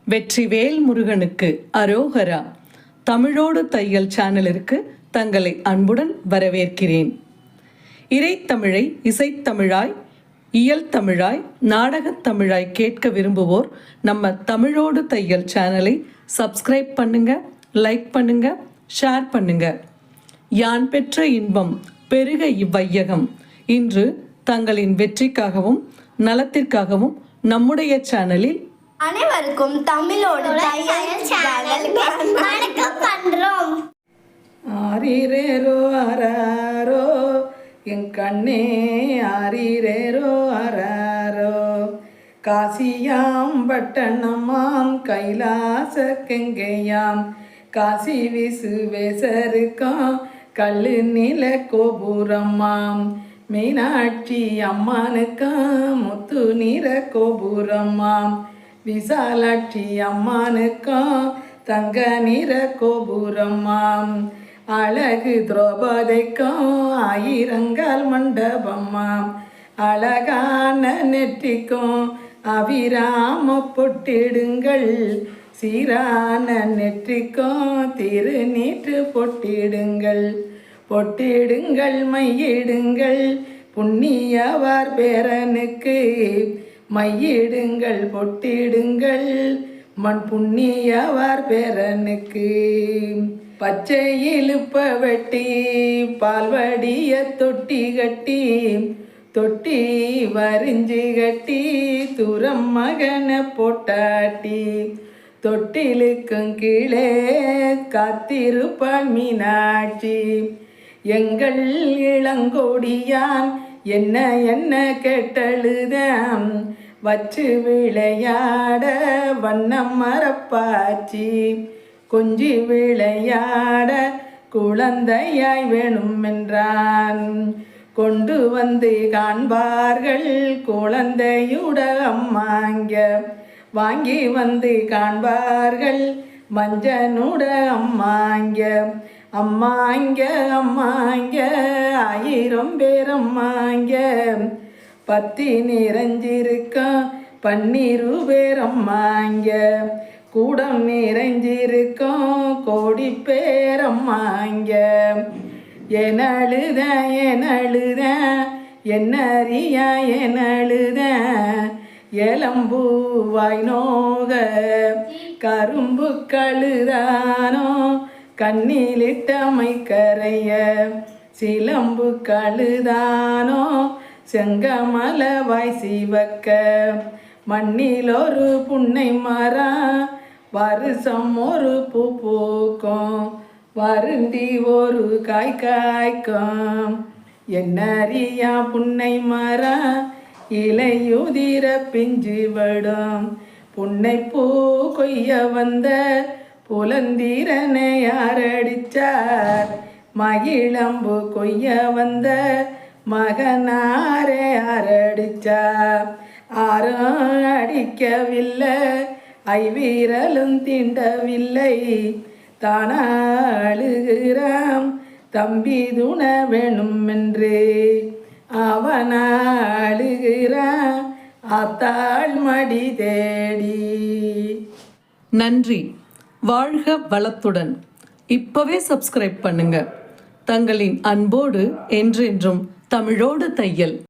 வெற்றிவேல் முருகனுக்கு அரோகரா. தமிழோடு தையல் சேனலிற்கு தங்களை அன்புடன் வரவேற்கிறேன். இறைத்தமிழை இசைத்தமிழாய், இயல் தமிழாய், நாடகத் தமிழாய் கேட்க விரும்புவோர் நம்ம தமிழோடு தையல் சேனலை சப்ஸ்கிரைப் பண்ணுங்க, லைக் பண்ணுங்க, ஷேர் பண்ணுங்க. யான் பெற்ற இன்பம் பெருக இவ்வையகம். இன்று தங்களின் வெற்றிக்காகவும் நலத்திற்காகவும் நம்முடைய சேனலில் அனைவருக்கும் தமிழோடு வணக்கம் பண்றோம். ஆரிரேரோ ஆராரோ என் கண்ணே, ஆரிரேரோ ஆராரோ. காசியாம் பட்டணமாம் கைலாச கெங்கையாம், காசி விசுவேசருக்காம் கல்லு நில கோபுரமாம். மீனாட்சி அம்மானுக்காம் முத்து நிற கோபுரமாம். விசாலாட்சி அம்மானுக்கும் தங்க நிற கோபுரமாம். அழகு திரௌபதிக்கும் ஆயிரங்கால் மண்டபமாம். அழகான நெற்றிக்கும் அபிராம பொட்டிடுங்கள், சீரான நெற்றிக்கும் திருநீற்று பொட்டிடுங்கள். பொட்டிடுங்கள் மையிடுங்கள் புண்ணியவார் பேரனுக்கு, மையிடுங்கள் பொட்டிடுங்கள் மண் புண்ணியவார் பேரனுக்கு. பச்சை இழுப்ப வெட்டி பால்வடிய தொட்டி கட்டி, தொட்டி வரிஞ்சு கட்டி துரம் மகனை போட்டாட்டி, தொட்டிலுக்கும் கீழே காத்திருப்பாள் மீனாட்சி. எங்கள் இளங்கோடியான் என்ன என்ன கேட்டழுதாம், வச்சு விளையாட வண்ணம் மரப்பாச்சி. கொஞ்சி விளையாட குழந்தையாய் வேணும் என்றான். கொண்டு வந்து காண்பார்கள் குழந்தையுட அம்மாங்க, வாங்கி வந்து காண்பார்கள் மஞ்சனுட அம்மாங்க. அம்மாங்க அம்மாங்க ஆயிரம் பேர் அம்மாங்க, பத்தி நிறைஞ்சிருக்கோம் பன்னீரு பேர் அம்மாங்க. கூடம் நிறைஞ்சிருக்கோம் கோடி பேர் அம்மாங்க. எனழுத எனழுத என்னறியா எனழுத, ஏலம்பூவாய் நோக கரும்பு கழுதானோ கண்ணிலிட்டமை கரைய. சிலம்பு கழுதானோ செங்கமலவாய் சிவக்க. மண்ணில் ஒரு புன்னை மரம் வருஷம் ஒரு பூ பூக்கும், வருந்தி ஒரு காய் காய்க்கும். என்னறியா புன்னை மரம் இலையுதிர பிஞ்சு விடும். புன்னை பூ கொய்ய வந்த புலந்திரனை யாரடிச்சார், மகிழம்பு கொய்ய வந்த மகனாரே யாரடிச்சார். ஆரும் அடிக்கவில்லை ஐவீரலும் தீண்டவில்லை, தானாளுகிறாம் தம்பி துண வேணும் என்று. அவனாளுகிறான் அத்தாள் மடி தேடி. நன்றி. வாழ்க வளத்துடன். இப்பவே சப்ஸ்கிரைப் பண்ணுங்க. தங்களின் அன்போடு என்றென்றும் தமிழோடு தையல்.